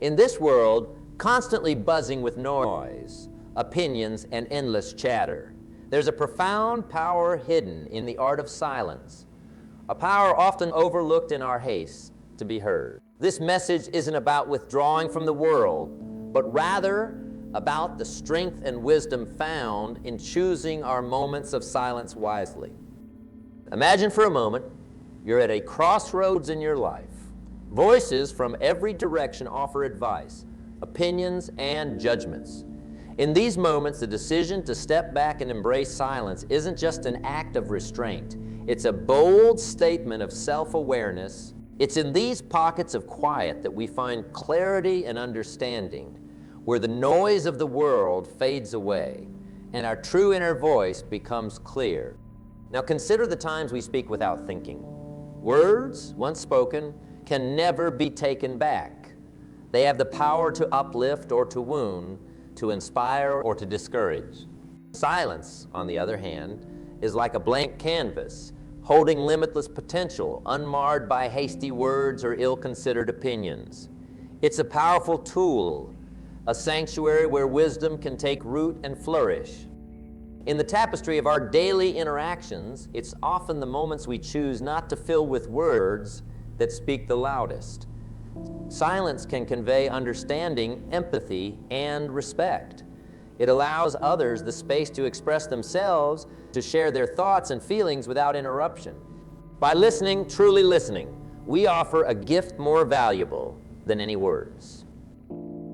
In this world, constantly buzzing with noise, opinions, and endless chatter, there's a profound power hidden in the art of silence, a power often overlooked in our haste to be heard. This message isn't about withdrawing from the world, but rather about the strength and wisdom found in choosing our moments of silence wisely. Imagine for a moment you're at a crossroads in your life. Voices from every direction offer advice, opinions, and judgments. In these moments, the decision to step back and embrace silence isn't just an act of restraint. It's a bold statement of self-awareness. It's in these pockets of quiet that we find clarity and understanding, where the noise of the world fades away and our true inner voice becomes clear. Now consider the times we speak without thinking. Words, once spoken, can never be taken back. They have the power to uplift or to wound, to inspire or to discourage. Silence, on the other hand, is like a blank canvas, holding limitless potential, unmarred by hasty words or ill-considered opinions. It's a powerful tool, a sanctuary where wisdom can take root and flourish. In the tapestry of our daily interactions, it's often the moments we choose not to fill with words that speak the loudest. Silence can convey understanding, empathy, and respect. It allows others the space to express themselves, to share their thoughts and feelings without interruption. By listening, truly listening, we offer a gift more valuable than any words.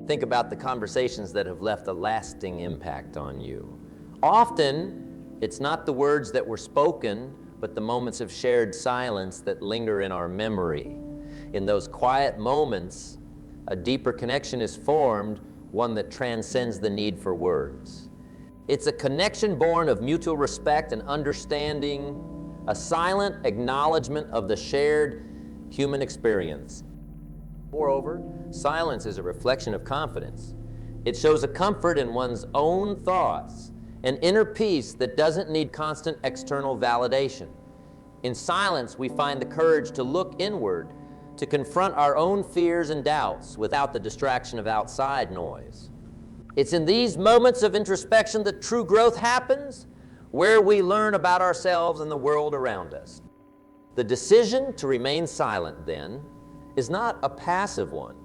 Think about the conversations that have left a lasting impact on you. Often, it's not the words that were spoken, but the moments of shared silence that linger in our memory. In those quiet moments, a deeper connection is formed, one that transcends the need for words. It's a connection born of mutual respect and understanding, a silent acknowledgement of the shared human experience. Moreover, silence is a reflection of confidence. It shows a comfort in one's own thoughts, an inner peace that doesn't need constant external validation. In silence, we find the courage to look inward, to confront our own fears and doubts without the distraction of outside noise. It's in these moments of introspection that true growth happens, where we learn about ourselves and the world around us. The decision to remain silent, then, is not a passive one.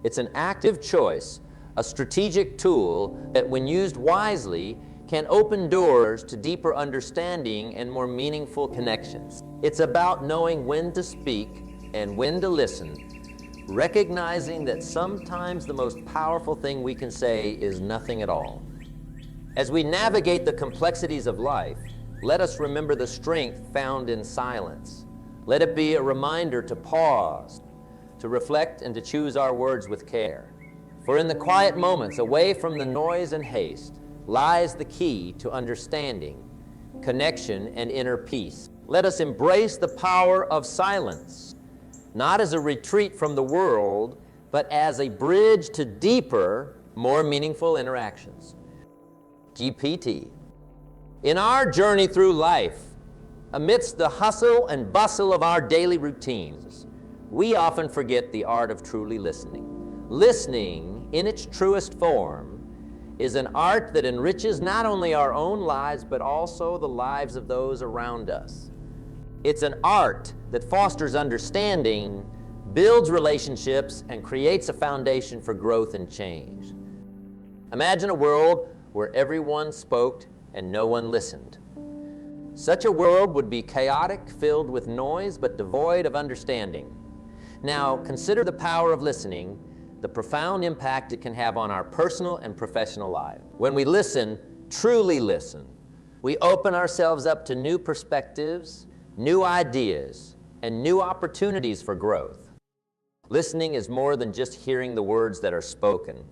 It's an active choice, a strategic tool that, when used wisely, can open doors to deeper understanding and more meaningful connections. It's about knowing when to speak and when to listen, recognizing that sometimes the most powerful thing we can say is nothing at all. As we navigate the complexities of life, let us remember the strength found in silence. Let it be a reminder to pause, to reflect, and to choose our words with care. For in the quiet moments, away from the noise and haste, lies the key to understanding, connection, and inner peace. Let us embrace the power of silence, not as a retreat from the world, but as a bridge to deeper, more meaningful interactions. GPT. In our journey through life, amidst the hustle and bustle of our daily routines, we often forget the art of truly listening. Listening, in its truest form, is an art that enriches not only our own lives, but also the lives of those around us. It's an art that fosters understanding, builds relationships, and creates a foundation for growth and change. Imagine a world where everyone spoke and no one listened. Such a world would be chaotic, filled with noise, but devoid of understanding. Now, consider the power of listening, the profound impact it can have on our personal and professional life. When we listen, truly listen, we open ourselves up to new perspectives, new ideas, and new opportunities for growth. Listening is more than just hearing the words that are spoken.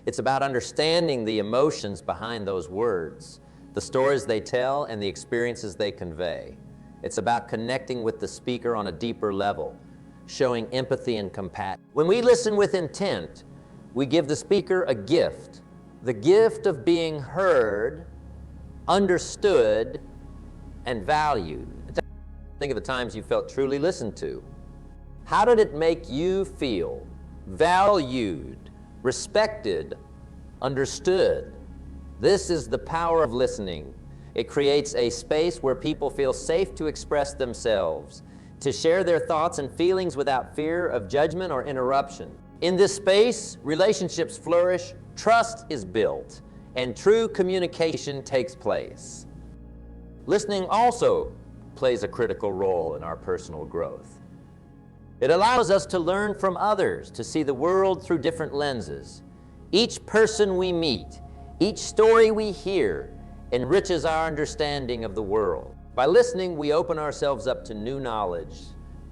It's about understanding the emotions behind those words, the stories they tell, and the experiences they convey. It's about connecting with the speaker on a deeper level, showing empathy and compassion. When we listen with intent, we give the speaker a gift, the gift of being heard, understood, and valued. Think of the times you felt truly listened to. How did it make you feel? Valued, respected, understood. This is the power of listening. It creates a space where people feel safe to express themselves, to share their thoughts and feelings without fear of judgment or interruption. In this space, relationships flourish, trust is built, and true communication takes place. Listening also plays a critical role in our personal growth. It allows us to learn from others, to see the world through different lenses. Each person we meet, each story we hear, enriches our understanding of the world. By listening, we open ourselves up to new knowledge,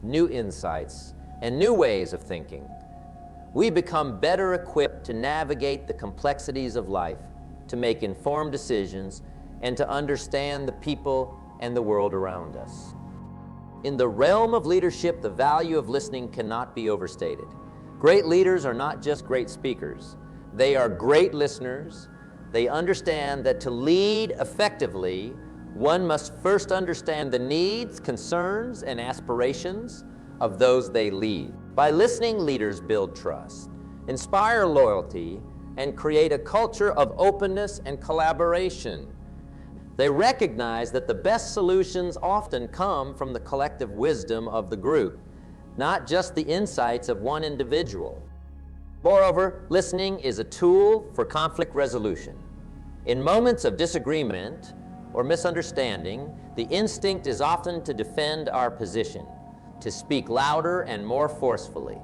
new insights, and new ways of thinking. We become better equipped to navigate the complexities of life, to make informed decisions, and to understand the people and the world around us. In the realm of leadership, the value of listening cannot be overstated. Great leaders are not just great speakers. They are great listeners. They understand that to lead effectively, one must first understand the needs, concerns, and aspirations of those they lead. By listening, leaders build trust, inspire loyalty, and create a culture of openness and collaboration. They recognize that the best solutions often come from the collective wisdom of the group, not just the insights of one individual. Moreover, listening is a tool for conflict resolution. In moments of disagreement or misunderstanding, the instinct is often to defend our position, to speak louder and more forcefully.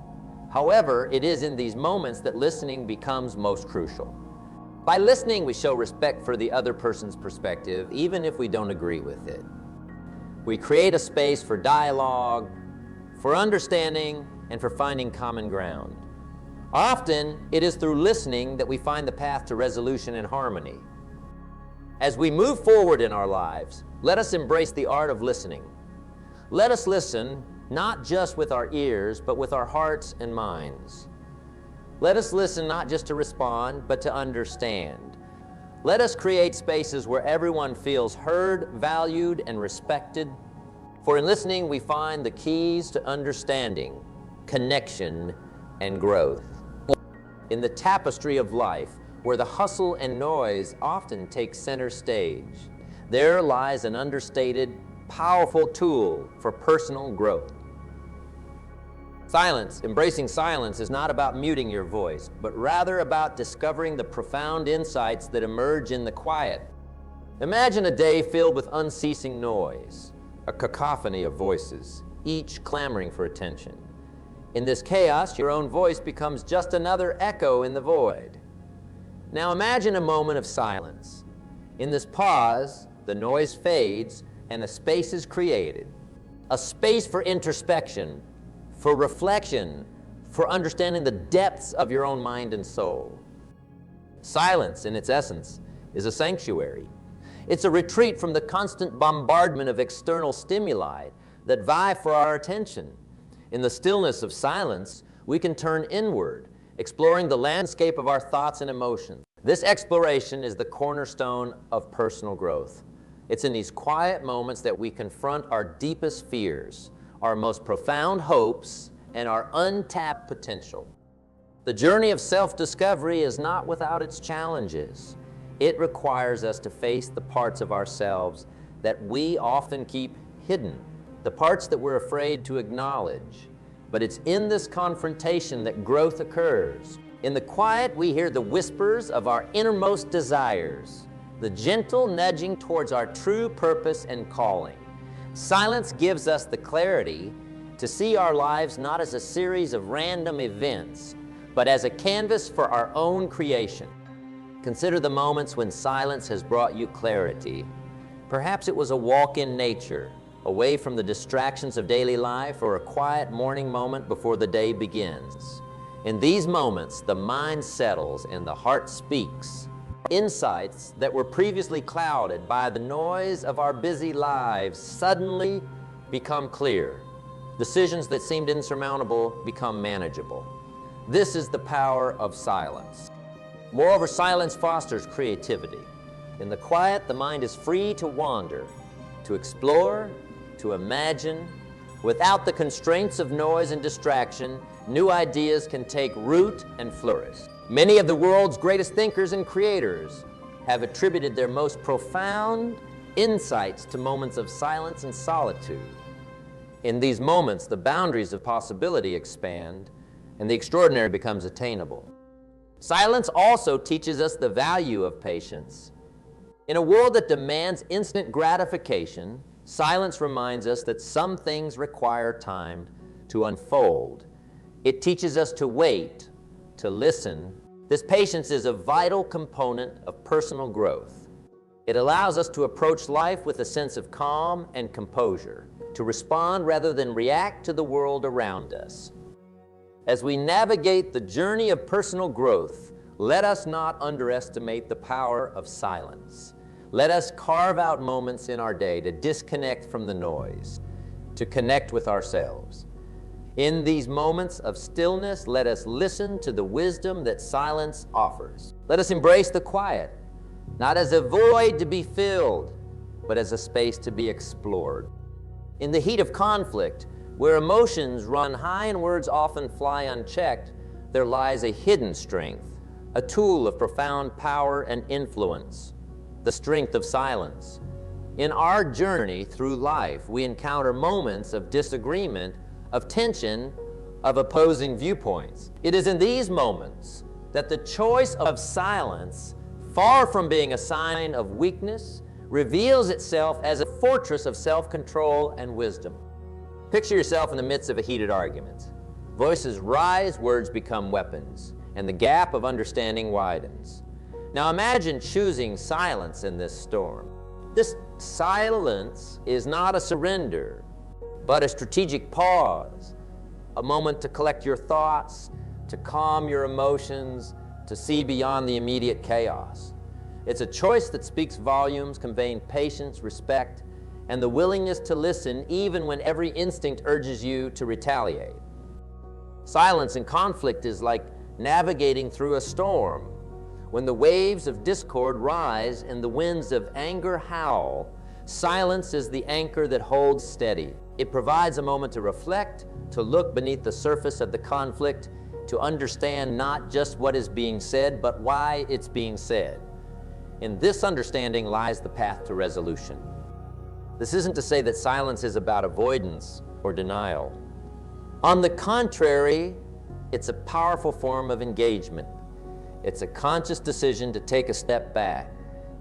However, it is in these moments that listening becomes most crucial. By listening, we show respect for the other person's perspective, even if we don't agree with it. We create a space for dialogue, for understanding, and for finding common ground. Often, it is through listening that we find the path to resolution and harmony. As we move forward in our lives, let us embrace the art of listening. Let us listen not just with our ears, but with our hearts and minds. Let us listen not just to respond, but to understand. Let us create spaces where everyone feels heard, valued, and respected. For in listening, we find the keys to understanding, connection, and growth. In the tapestry of life, where the hustle and noise often take center stage, there lies an understated, powerful tool for personal growth. Silence, embracing silence, is not about muting your voice, but rather about discovering the profound insights that emerge in the quiet. Imagine a day filled with unceasing noise, a cacophony of voices, each clamoring for attention. In this chaos, your own voice becomes just another echo in the void. Now imagine a moment of silence. In this pause, the noise fades and a space is created. A space for introspection, for reflection, for understanding the depths of your own mind and soul. Silence, in its essence, is a sanctuary. It's a retreat from the constant bombardment of external stimuli that vie for our attention. In the stillness of silence, we can turn inward, exploring the landscape of our thoughts and emotions. This exploration is the cornerstone of personal growth. It's in these quiet moments that we confront our deepest fears, our most profound hopes, and our untapped potential. The journey of self-discovery is not without its challenges. It requires us to face the parts of ourselves that we often keep hidden, the parts that we're afraid to acknowledge. But it's in this confrontation that growth occurs. In the quiet, we hear the whispers of our innermost desires, the gentle nudging towards our true purpose and calling. Silence gives us the clarity to see our lives not as a series of random events, but as a canvas for our own creation. Consider the moments when silence has brought you clarity. Perhaps it was a walk in nature, away from the distractions of daily life, or a quiet morning moment before the day begins. In these moments, the mind settles and the heart speaks. Insights that were previously clouded by the noise of our busy lives suddenly become clear. Decisions that seemed insurmountable become manageable. This is the power of silence. Moreover, silence fosters creativity. In the quiet, the mind is free to wander, to explore, to imagine. Without the constraints of noise and distraction, new ideas can take root and flourish. Many of the world's greatest thinkers and creators have attributed their most profound insights to moments of silence and solitude. In these moments, the boundaries of possibility expand and the extraordinary becomes attainable. Silence also teaches us the value of patience. In a world that demands instant gratification, silence reminds us that some things require time to unfold. It teaches us to wait, to listen. This patience is a vital component of personal growth. It allows us to approach life with a sense of calm and composure, to respond rather than react to the world around us. As we navigate the journey of personal growth, let us not underestimate the power of silence. Let us carve out moments in our day to disconnect from the noise, to connect with ourselves. In these moments of stillness, let us listen to the wisdom that silence offers. Let us embrace the quiet, not as a void to be filled, but as a space to be explored. In the heat of conflict, where emotions run high and words often fly unchecked, there lies a hidden strength, a tool of profound power and influence, the strength of silence. In our journey through life, we encounter moments of disagreement, of tension, of opposing viewpoints. It is in these moments that the choice of silence, far from being a sign of weakness, reveals itself as a fortress of self-control and wisdom. Picture yourself in the midst of a heated argument. Voices rise, words become weapons, and the gap of understanding widens. Now imagine choosing silence in this storm. This silence is not a surrender, but a strategic pause, a moment to collect your thoughts, to calm your emotions, to see beyond the immediate chaos. It's a choice that speaks volumes, conveying patience, respect, and the willingness to listen even when every instinct urges you to retaliate. Silence in conflict is like navigating through a storm. When the waves of discord rise and the winds of anger howl, silence is the anchor that holds steady. It provides a moment to reflect, to look beneath the surface of the conflict, to understand not just what is being said, but why it's being said. In this understanding lies the path to resolution. This isn't to say that silence is about avoidance or denial. On the contrary, it's a powerful form of engagement. It's a conscious decision to take a step back,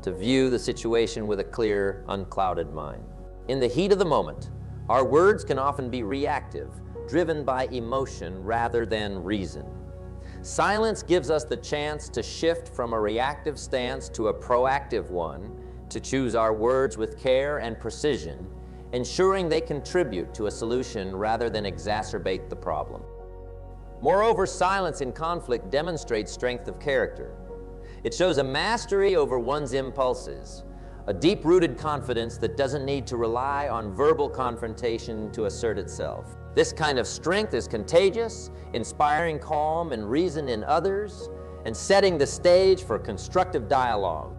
to view the situation with a clear, unclouded mind. In the heat of the moment, our words can often be reactive, driven by emotion rather than reason. Silence gives us the chance to shift from a reactive stance to a proactive one, to choose our words with care and precision, ensuring they contribute to a solution rather than exacerbate the problem. Moreover, silence in conflict demonstrates strength of character. It shows a mastery over one's impulses, a deep-rooted confidence that doesn't need to rely on verbal confrontation to assert itself. This kind of strength is contagious, inspiring calm and reason in others, and setting the stage for constructive dialogue.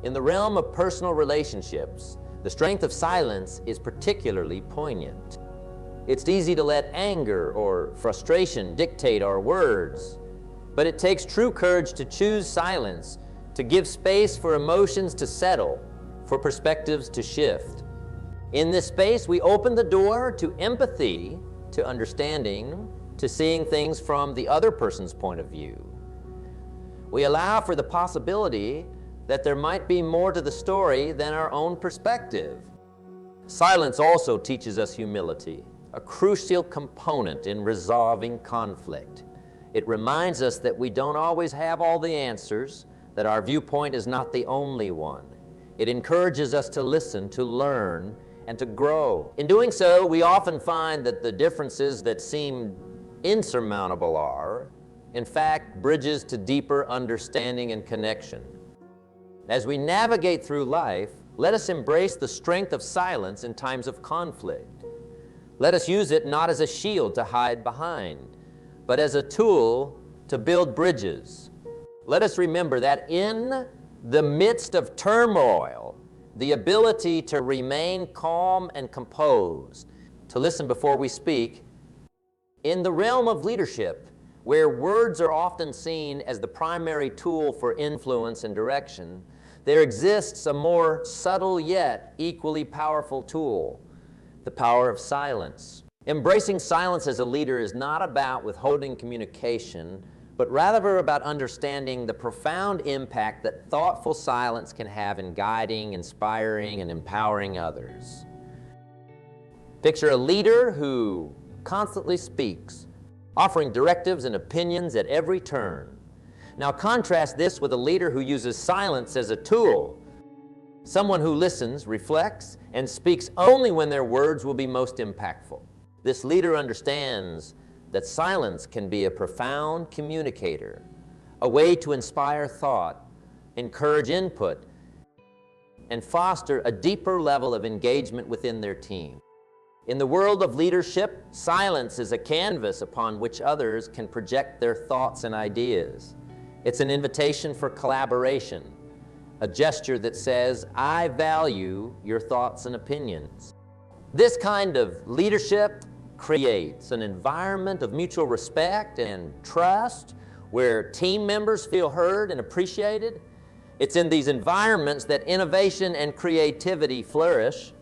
In the realm of personal relationships, the strength of silence is particularly poignant. It's easy to let anger or frustration dictate our words, but it takes true courage to choose silence, to give space for emotions to settle, for perspectives to shift. In this space, we open the door to empathy, to understanding, to seeing things from the other person's point of view. We allow for the possibility that there might be more to the story than our own perspective. Silence also teaches us humility, a crucial component in resolving conflict. It reminds us that we don't always have all the answers, that our viewpoint is not the only one. It encourages us to listen, to learn, and to grow. In doing so, we often find that the differences that seem insurmountable are, in fact, bridges to deeper understanding and connection. As we navigate through life, let us embrace the strength of silence in times of conflict. Let us use it not as a shield to hide behind, but as a tool to build bridges. Let us remember that in the midst of turmoil, the ability to remain calm and composed, to listen before we speak, in the realm of leadership, where words are often seen as the primary tool for influence and direction, there exists a more subtle yet equally powerful tool, the power of silence. Embracing silence as a leader is not about withholding communication, but rather about understanding the profound impact that thoughtful silence can have in guiding, inspiring, and empowering others. Picture a leader who constantly speaks, offering directives and opinions at every turn. Now contrast this with a leader who uses silence as a tool, someone who listens, reflects, and speaks only when their words will be most impactful. This leader understands that silence can be a profound communicator, a way to inspire thought, encourage input, and foster a deeper level of engagement within their team. In the world of leadership, silence is a canvas upon which others can project their thoughts and ideas. It's an invitation for collaboration, a gesture that says, I value your thoughts and opinions. This kind of leadership creates an environment of mutual respect and trust where team members feel heard and appreciated. It's in these environments that innovation and creativity flourish.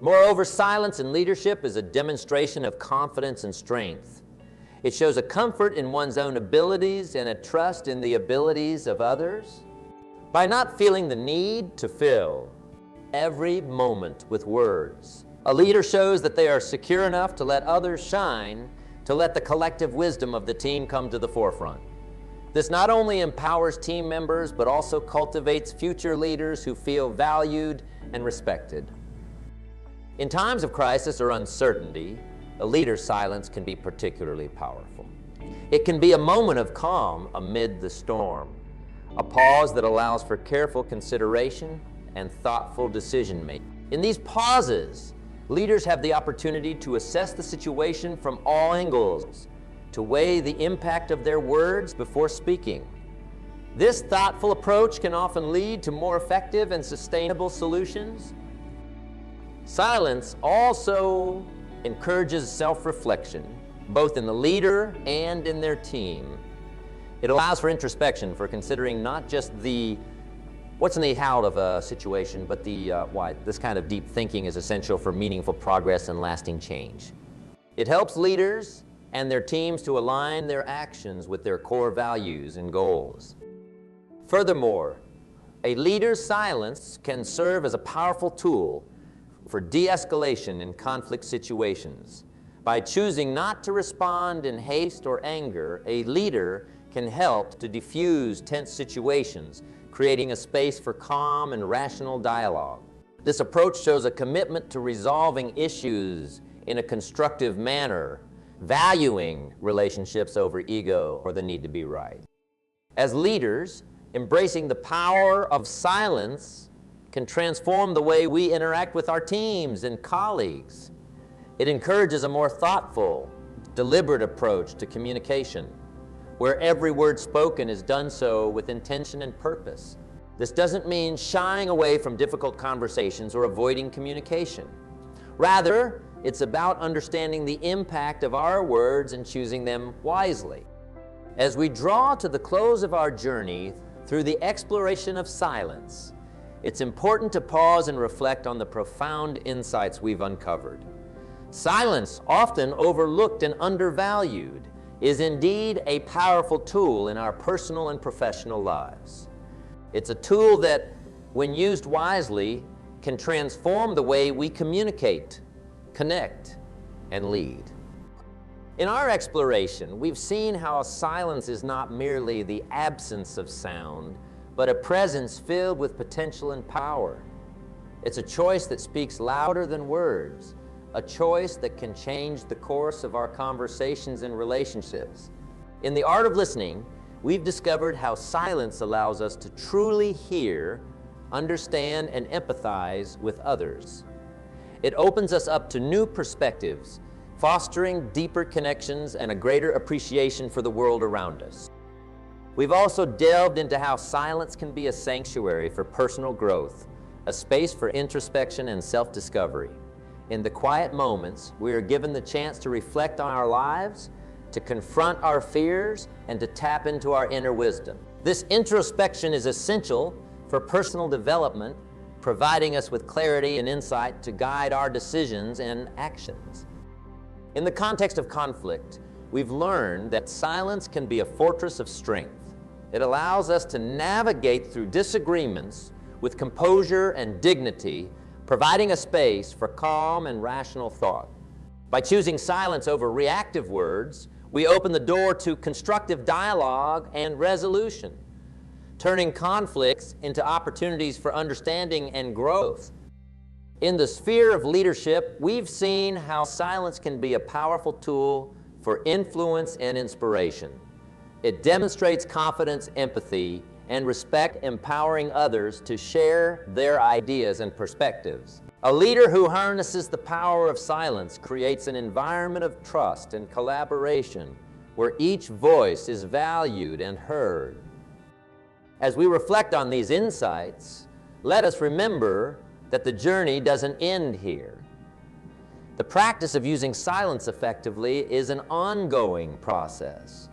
Moreover, silence in leadership is a demonstration of confidence and strength. It shows a comfort in one's own abilities and a trust in the abilities of others. By not feeling the need to fill every moment with words, a leader shows that they are secure enough to let others shine, to let the collective wisdom of the team come to the forefront. This not only empowers team members, but also cultivates future leaders who feel valued and respected. In times of crisis or uncertainty, a leader's silence can be particularly powerful. It can be a moment of calm amid the storm, a pause that allows for careful consideration and thoughtful decision-making. In these pauses, leaders have the opportunity to assess the situation from all angles, to weigh the impact of their words before speaking. This thoughtful approach can often lead to more effective and sustainable solutions. Silence also encourages self-reflection, both in the leader and in their team. It allows for introspection, for considering not just the what's in the how of a situation, but the why. This kind of deep thinking is essential for meaningful progress and lasting change. It helps leaders and their teams to align their actions with their core values and goals. Furthermore, a leader's silence can serve as a powerful tool for de-escalation in conflict situations. By choosing not to respond in haste or anger, a leader can help to diffuse tense situations, creating a space for calm and rational dialogue. This approach shows a commitment to resolving issues in a constructive manner, valuing relationships over ego or the need to be right. As leaders, embracing the power of silence can transform the way we interact with our teams and colleagues. It encourages a more thoughtful, deliberate approach to communication, where every word spoken is done so with intention and purpose. This doesn't mean shying away from difficult conversations or avoiding communication. Rather, it's about understanding the impact of our words and choosing them wisely. As we draw to the close of our journey through the exploration of silence, it's important to pause and reflect on the profound insights we've uncovered. Silence, often overlooked and undervalued, is indeed a powerful tool in our personal and professional lives. It's a tool that, when used wisely, can transform the way we communicate, connect, and lead. In our exploration, we've seen how silence is not merely the absence of sound, but a presence filled with potential and power. It's a choice that speaks louder than words, a choice that can change the course of our conversations and relationships. In the art of listening, we've discovered how silence allows us to truly hear, understand, and empathize with others. It opens us up to new perspectives, fostering deeper connections and a greater appreciation for the world around us. We've also delved into how silence can be a sanctuary for personal growth, a space for introspection and self-discovery. In the quiet moments, we are given the chance to reflect on our lives, to confront our fears and to tap into our inner wisdom. This introspection is essential for personal development, providing us with clarity and insight to guide our decisions and actions. In the context of conflict, we've learned that silence can be a fortress of strength. It allows us to navigate through disagreements with composure and dignity, providing a space for calm and rational thought. By choosing silence over reactive words, we open the door to constructive dialogue and resolution, turning conflicts into opportunities for understanding and growth. In the sphere of leadership, we've seen how silence can be a powerful tool for influence and inspiration. It demonstrates confidence, empathy, and respect, empowering others to share their ideas and perspectives. A leader who harnesses the power of silence creates an environment of trust and collaboration where each voice is valued and heard. As we reflect on these insights, let us remember that the journey doesn't end here. The practice of using silence effectively is an ongoing process,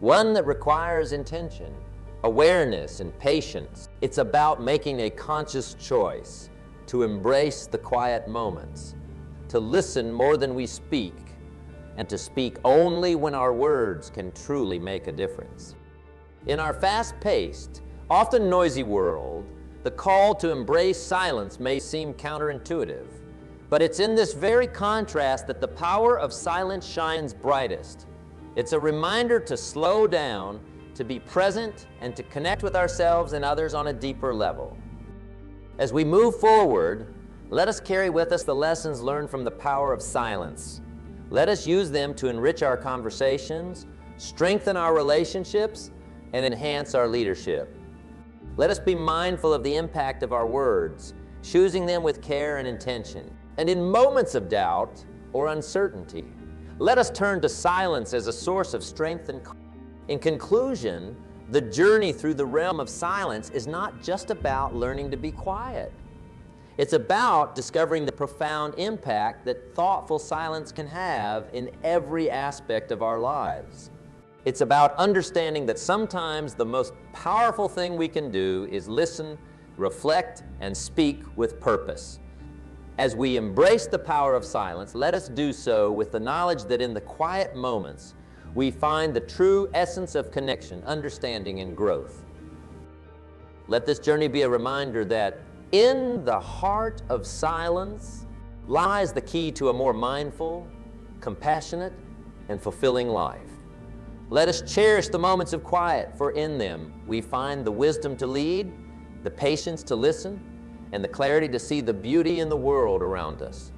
one that requires intention, awareness, and patience. It's about making a conscious choice to embrace the quiet moments, to listen more than we speak, and to speak only when our words can truly make a difference. In our fast-paced, often noisy world, the call to embrace silence may seem counterintuitive, but it's in this very contrast that the power of silence shines brightest. It's a reminder to slow down, to be present, and to connect with ourselves and others on a deeper level. As we move forward, let us carry with us the lessons learned from the power of silence. Let us use them to enrich our conversations, strengthen our relationships, and enhance our leadership. Let us be mindful of the impact of our words, choosing them with care and intention. And in moments of doubt or uncertainty, let us turn to silence as a source of strength and calm. In conclusion, the journey through the realm of silence is not just about learning to be quiet. It's about discovering the profound impact that thoughtful silence can have in every aspect of our lives. It's about understanding that sometimes the most powerful thing we can do is listen, reflect, and speak with purpose. As we embrace the power of silence, let us do so with the knowledge that in the quiet moments, we find the true essence of connection, understanding, and growth. Let this journey be a reminder that in the heart of silence lies the key to a more mindful, compassionate, and fulfilling life. Let us cherish the moments of quiet, for in them we find the wisdom to lead, the patience to listen, and the clarity to see the beauty in the world around us.